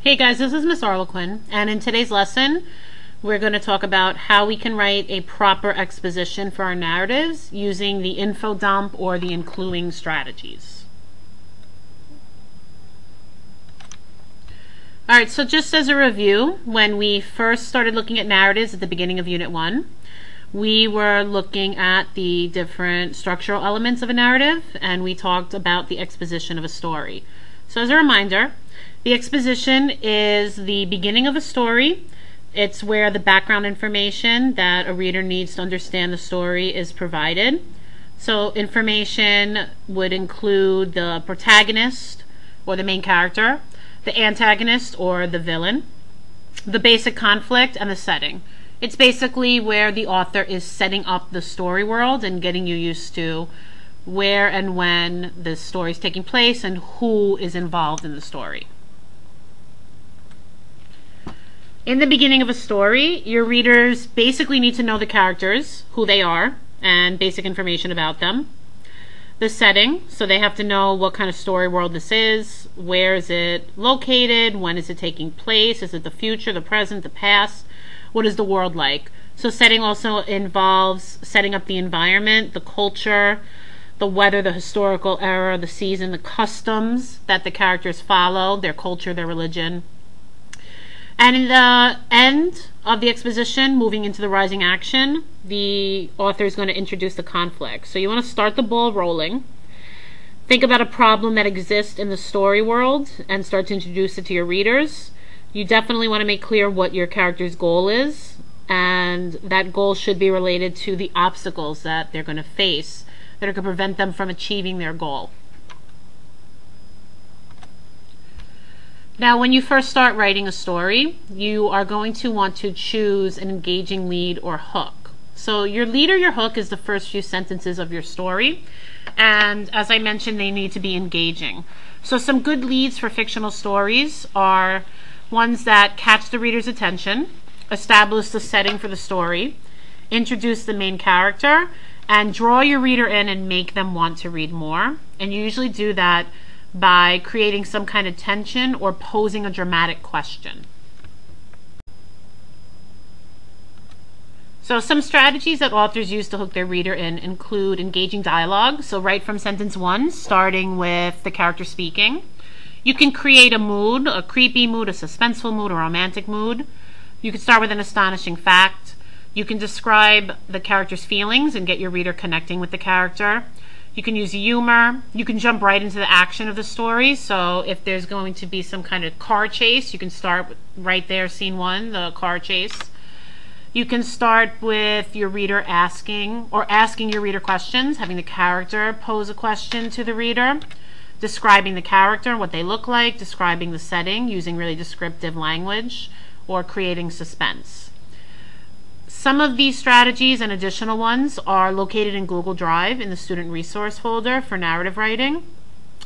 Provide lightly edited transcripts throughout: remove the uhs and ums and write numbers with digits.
Hey guys, this is Miss Arlequin, and in today's lesson we're going to talk about how we can write a proper exposition for our narratives using the info dump or the incluing strategies. Alright, so just as a review, when we first started looking at narratives at the beginning of Unit 1, we were looking at the different structural elements of a narrative, and we talked about the exposition of a story. So as a reminder, the exposition is the beginning of a story. It's where the background information that a reader needs to understand the story is provided. So information would include the protagonist or the main character, the antagonist or the villain, the basic conflict, and the setting. It's basically where the author is setting up the story world and getting you used to where and when the story is taking place and who is involved in the story. In the beginning of a story, your readers basically need to know the characters, who they are, and basic information about them. The setting, so they have to know what kind of story world this is, where is it located, when is it taking place, is it the future, the present, the past, what is the world like. So setting also involves setting up the environment, the culture, the weather, the historical era, the season, the customs that the characters follow, their culture, their religion. And in the end of the exposition, moving into the rising action, the author is going to introduce the conflict. So you want to start the ball rolling. Think about a problem that exists in the story world and start to introduce it to your readers. You definitely want to make clear what your character's goal is, and that goal should be related to the obstacles that they're going to face that are going to prevent them from achieving their goal. Now, when you first start writing a story, you are going to want to choose an engaging lead or hook. So your lead or your hook is the first few sentences of your story, and as I mentioned, they need to be engaging. So some good leads for fictional stories are ones that catch the reader's attention, establish the setting for the story, introduce the main character, and draw your reader in and make them want to read more. And you usually do that by creating some kind of tension or posing a dramatic question. So some strategies that authors use to hook their reader in include engaging dialogue. So right from sentence 1, starting with the character speaking. You can create a mood, a creepy mood, a suspenseful mood, a romantic mood. You can start with an astonishing fact. You can describe the character's feelings and get your reader connecting with the character. You can use humor. You can jump right into the action of the story. So if there's going to be some kind of car chase, you can start right there, scene 1, the car chase. You can start with your reader asking your reader questions, having the character pose a question to the reader, describing the character, what they look like, describing the setting, using really descriptive language, or creating suspense. Some of these strategies and additional ones are located in Google Drive in the student resource folder for narrative writing.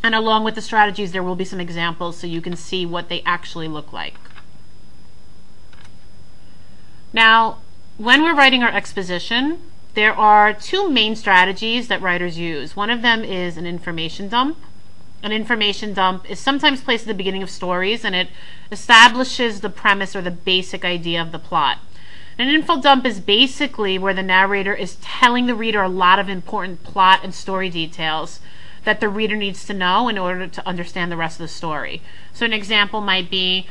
And along with the strategies, there will be some examples so you can see what they actually look like. Now, when we're writing our exposition, there are two main strategies that writers use. One of them is an information dump. An information dump is sometimes placed at the beginning of stories, and it establishes the premise or the basic idea of the plot. An info dump is basically where the narrator is telling the reader a lot of important plot and story details that the reader needs to know in order to understand the rest of the story. So an example might be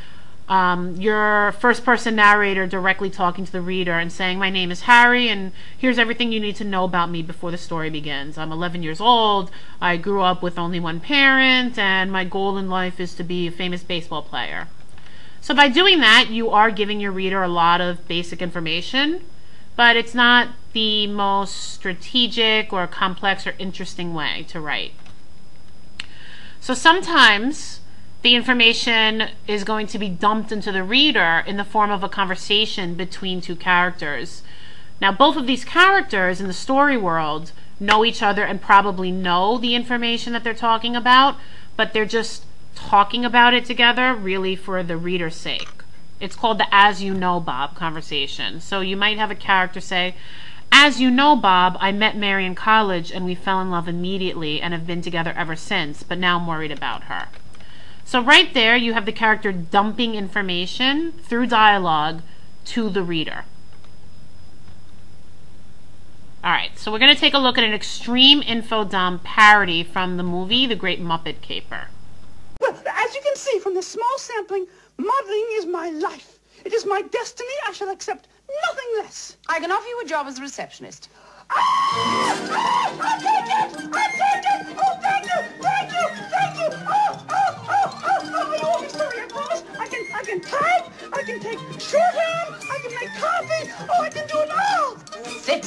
your first-person narrator directly talking to the reader and saying, "My name is Harry, and here's everything you need to know about me before the story begins. I'm 11 years old, I grew up with only one parent, and my goal in life is to be a famous baseball player." So by doing that, you are giving your reader a lot of basic information, but it's not the most strategic or complex or interesting way to write. So sometimes the information is going to be dumped into the reader in the form of a conversation between two characters. Now, both of these characters in the story world know each other and probably know the information that they're talking about, but they're just talking about it together really for the reader's sake. It's called the "as you know, Bob" conversation. So you might have a character say, "As you know, Bob, I met Mary in college and we fell in love immediately and have been together ever since, but now I'm worried about her." So right there you have the character dumping information through dialogue to the reader. Alright, so we're going to take a look at an extreme info dump parody from the movie The Great Muppet Caper. Well, as you can see from this small sampling, modeling is my life. It is my destiny. I shall accept nothing less. I can offer you a job as a receptionist. I'll take it! I'll take it! Oh, thank you! Thank you! Thank you! You won't be sorry, I promise. I can type, I can take shorthand, I can make coffee. Oh, I can do it all! Sit.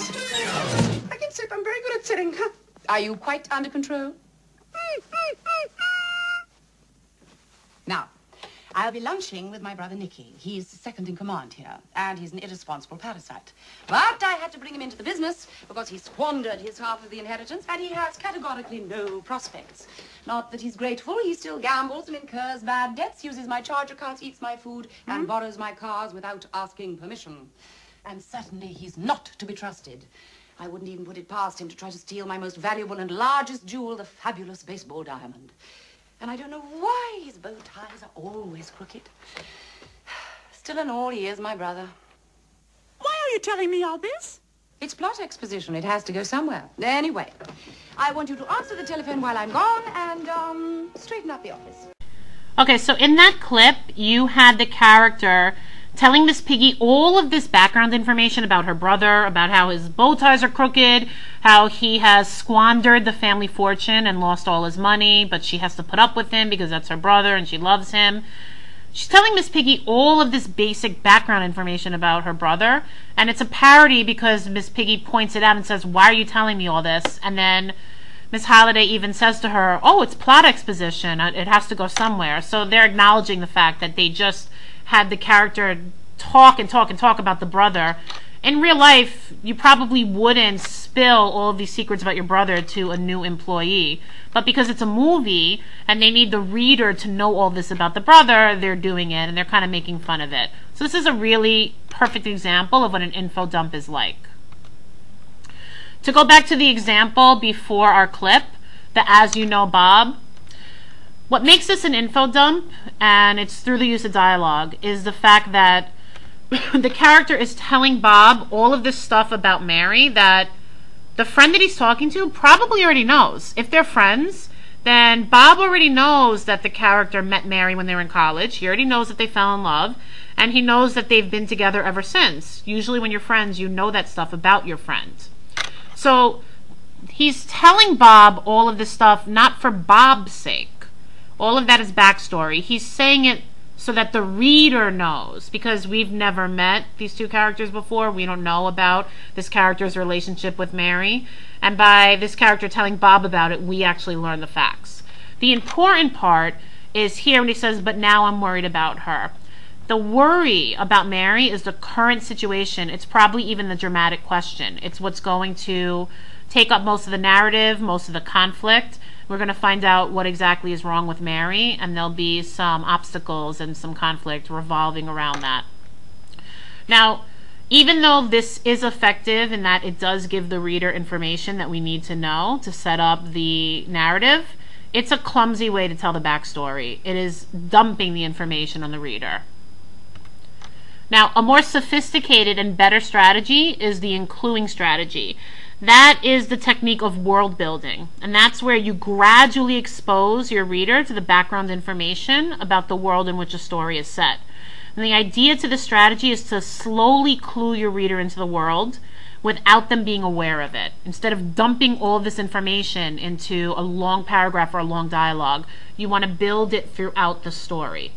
I can sit. I'm very good at sitting. Are you quite under control? Now, I'll be lunching with my brother Nicky. He's second in command here, and he's an irresponsible parasite. But I had to bring him into the business because he squandered his half of the inheritance, and he has categorically no prospects. Not that he's grateful, he still gambles and incurs bad debts, uses my charge accounts, eats my food, and borrows my cars without asking permission. And certainly he's not to be trusted. I wouldn't even put it past him to try to steal my most valuable and largest jewel, the fabulous baseball diamond. And I don't know why his bow ties are always crooked. Still in all, he is my brother. Why are you telling me all this? It's plot exposition. It has to go somewhere. Anyway, I want you to answer the telephone while I'm gone and, straighten up the office. Okay, so in that clip, you had the character telling Miss Piggy all of this background information about her brother, about how his bow ties are crooked, how he has squandered the family fortune and lost all his money, but she has to put up with him because that's her brother and she loves him. She's telling Miss Piggy all of this basic background information about her brother, and it's a parody because Miss Piggy points it out and says, "Why are you telling me all this?" And then Miss Halliday even says to her, "Oh, it's plot exposition. It has to go somewhere." So they're acknowledging the fact that they just had the character talk and talk and talk about the brother. In real life, you probably wouldn't spill all of these secrets about your brother to a new employee. But because it's a movie and they need the reader to know all this about the brother, they're doing it and they're kind of making fun of it. So this is a really perfect example of what an info dump is like. To go back to the example before our clip, the As You Know Bob, what makes this an info dump, and it's through the use of dialogue, is the fact that the character is telling Bob all of this stuff about Mary that the friend that he's talking to probably already knows. If they're friends, then Bob already knows that the character met Mary when they were in college. He already knows that they fell in love, and he knows that they've been together ever since. Usually when you're friends, you know that stuff about your friend. So he's telling Bob all of this stuff not for Bob's sake. All of that is backstory. He's saying it so that the reader knows, because we've never met these two characters before. We don't know about this character's relationship with Mary. And by this character telling Bob about it, we actually learn the facts. The important part is here when he says, "But now I'm worried about her." The worry about Mary is the current situation. It's probably even the dramatic question. It's what's going to take up most of the narrative, most of the conflict. We're going to find out what exactly is wrong with Mary, and there'll be some obstacles and some conflict revolving around that. Now, even though this is effective in that it does give the reader information that we need to know to set up the narrative, it's a clumsy way to tell the backstory. It is dumping the information on the reader. Now, a more sophisticated and better strategy is the incluing strategy. That is the technique of world building, and that's where you gradually expose your reader to the background information about the world in which a story is set. And the idea to this strategy is to slowly clue your reader into the world without them being aware of it. Instead of dumping all of this information into a long paragraph or a long dialogue, you want to build it throughout the story.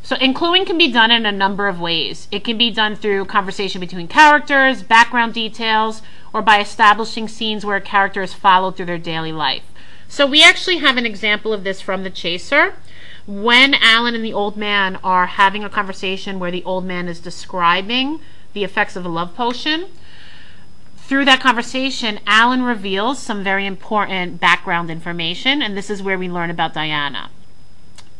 So including can be done in a number of ways. It can be done through conversation between characters, background details, or by establishing scenes where a character is followed through their daily life. So we actually have an example of this from The Chaser. When Alan and the old man are having a conversation where the old man is describing the effects of a love potion, through that conversation, Alan reveals some very important background information, and this is where we learn about Diana.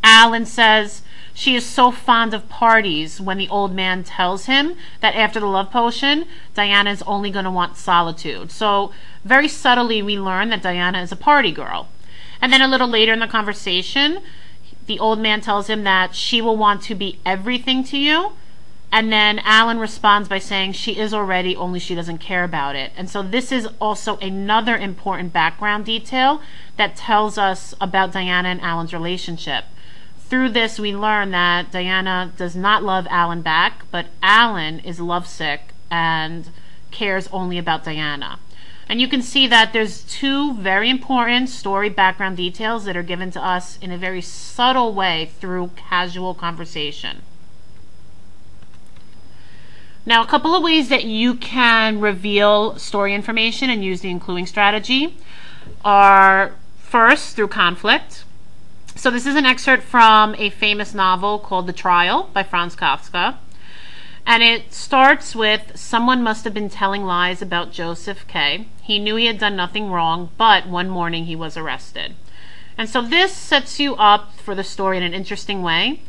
Alan says she is so fond of parties when the old man tells him that after the love potion, Diana is only going to want solitude. So very subtly we learn that Diana is a party girl. And then a little later in the conversation, the old man tells him that she will want to be everything to you. And then Alan responds by saying she is already, only she doesn't care about it. And so this is also another important background detail that tells us about Diana and Alan's relationship. Through this, we learn that Diana does not love Alan back, but Alan is lovesick and cares only about Diana. And you can see that there's two very important story background details that are given to us in a very subtle way through casual conversation. Now, a couple of ways that you can reveal story information and use the including strategy are first through conflict. So this is an excerpt from a famous novel called The Trial by Franz Kafka. And it starts with, someone must have been telling lies about Joseph K. He knew he had done nothing wrong, but one morning he was arrested. And so this sets you up for the story in an interesting way.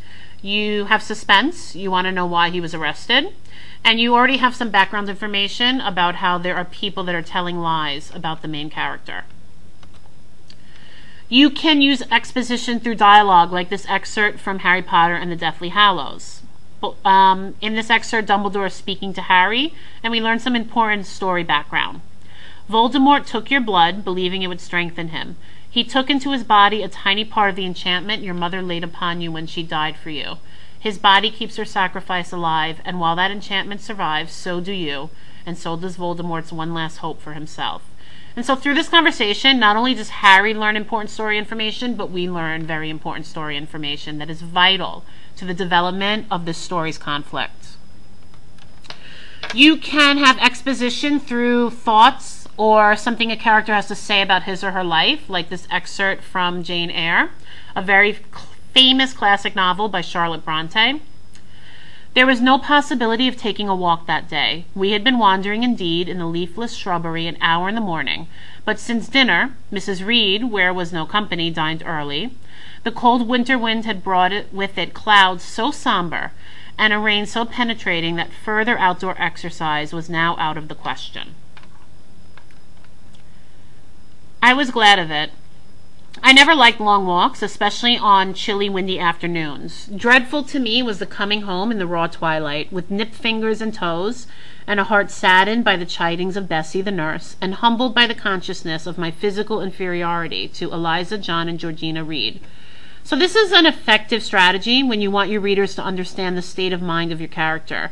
You have suspense. You want to know why he was arrested. And you already have some background information about how there are people that are telling lies about the main character. You can use exposition through dialogue, like this excerpt from Harry Potter and the Deathly Hallows. In this excerpt, Dumbledore is speaking to Harry, and we learn some important story background. Voldemort took your blood, believing it would strengthen him. He took into his body a tiny part of the enchantment your mother laid upon you when she died for you. His body keeps her sacrifice alive, and while that enchantment survives, so do you, and so does Voldemort's one last hope for himself. And so through this conversation, not only does Harry learn important story information, but we learn very important story information that is vital to the development of this story's conflict. You can have exposition through thoughts or something a character has to say about his or her life, like this excerpt from Jane Eyre, a very famous classic novel by Charlotte Bronte. There was no possibility of taking a walk that day. We had been wandering indeed in the leafless shrubbery an hour in the morning, but since dinner, Mrs. Reed, where was no company, dined early. The cold winter wind had brought with it clouds so somber and a rain so penetrating that further outdoor exercise was now out of the question. I was glad of it. I never liked long walks, especially on chilly, windy afternoons. Dreadful to me was the coming home in the raw twilight, with nipped fingers and toes, and a heart saddened by the chidings of Bessie the nurse, and humbled by the consciousness of my physical inferiority to Eliza, John, and Georgina Reed. So this is an effective strategy when you want your readers to understand the state of mind of your character.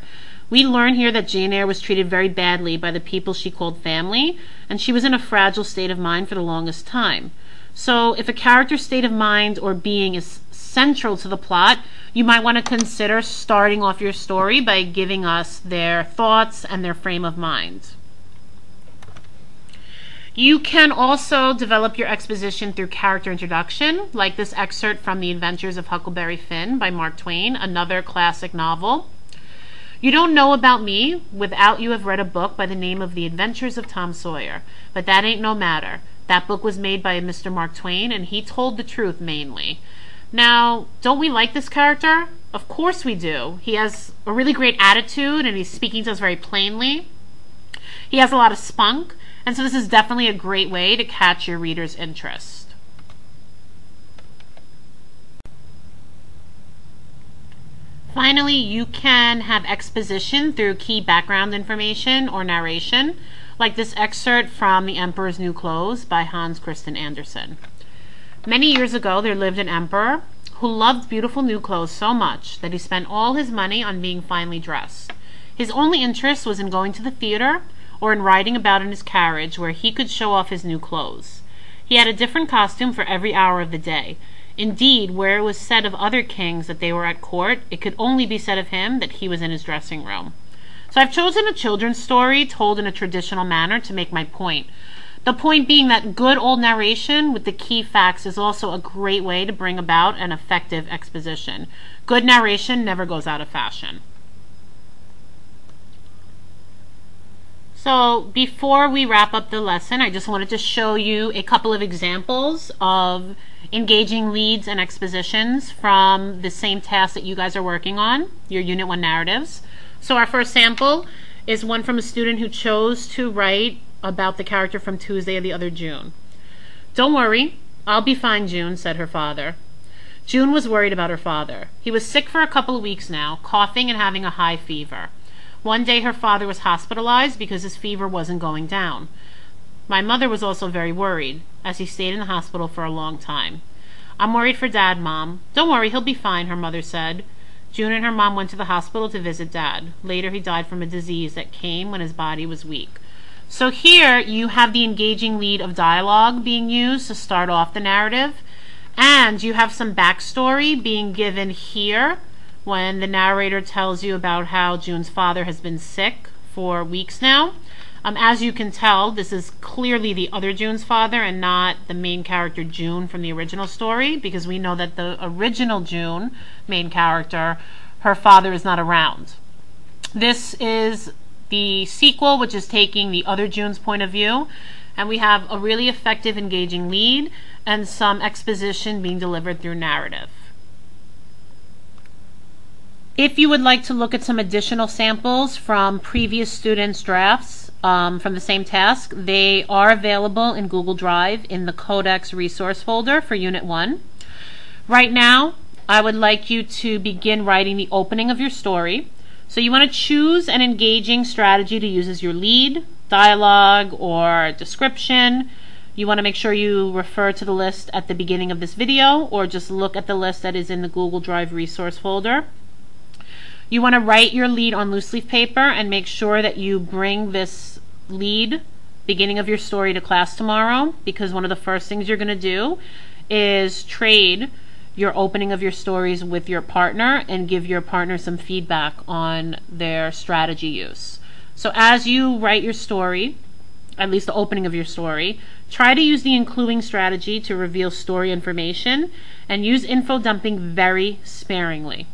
We learn here that Jane Eyre was treated very badly by the people she called family, and she was in a fragile state of mind for the longest time. So if a character's state of mind or being is central to the plot, you might want to consider starting off your story by giving us their thoughts and their frame of mind. You can also develop your exposition through character introduction, like this excerpt from The Adventures of Huckleberry Finn by Mark Twain, another classic novel. You don't know about me without you have read a book by the name of The Adventures of Tom Sawyer, but that ain't no matter. That book was made by a Mr. Mark Twain, and he told the truth mainly. Now, don't we like this character? Of course we do. He has a really great attitude, and he's speaking to us very plainly. He has a lot of spunk, and so this is definitely a great way to catch your reader's interest. Finally, you can have exposition through key background information or narration, like this excerpt from The Emperor's New Clothes by Hans Christian Andersen. Many years ago, there lived an emperor who loved beautiful new clothes so much that he spent all his money on being finely dressed. His only interest was in going to the theater or in riding about in his carriage where he could show off his new clothes. He had a different costume for every hour of the day. Indeed, where it was said of other kings that they were at court, it could only be said of him that he was in his dressing room. So I've chosen a children's story told in a traditional manner to make my point. The point being that good old narration with the key facts is also a great way to bring about an effective exposition. Good narration never goes out of fashion. So before we wrap up the lesson, I just wanted to show you a couple of examples of engaging leads and expositions from the same task that you guys are working on, your Unit 1 narratives. So our first sample is one from a student who chose to write about the character from Tuesday of the Other June. Don't worry, "I'll be fine, June," said her father. June was worried about her father. He was sick for a couple of weeks now, coughing and having a high fever. One day her father was hospitalized because his fever wasn't going down. My mother was also very worried, as he stayed in the hospital for a long time. "I'm worried for Dad, Mom." "Don't worry, he'll be fine," her mother said. June and her mom went to the hospital to visit Dad. Later he died from a disease that came when his body was weak. So here you have the engaging lead of dialogue being used to start off the narrative, and you have some backstory being given here when the narrator tells you about how June's father has been sick for weeks now. As you can tell, this is clearly the other June's father and not the main character June from the original story, because we know that the original June, main character, her father is not around. This is the sequel, which is taking the other June's point of view, and we have a really effective, engaging lead and some exposition being delivered through narrative. If you would like to look at some additional samples from previous students' drafts from the same task, they are available in Google Drive in the Codex resource folder for Unit 1. Right now, I would like you to begin writing the opening of your story. So you want to choose an engaging strategy to use as your lead, dialogue, or description. You want to make sure you refer to the list at the beginning of this video, or just look at the list that is in the Google Drive resource folder. You want to write your lead on loose leaf paper and make sure that you bring this lead, beginning of your story, to class tomorrow, because one of the first things you're going to do is trade your opening of your stories with your partner and give your partner some feedback on their strategy use. So as you write your story, at least the opening of your story, try to use the incluing strategy to reveal story information, and use info dumping very sparingly.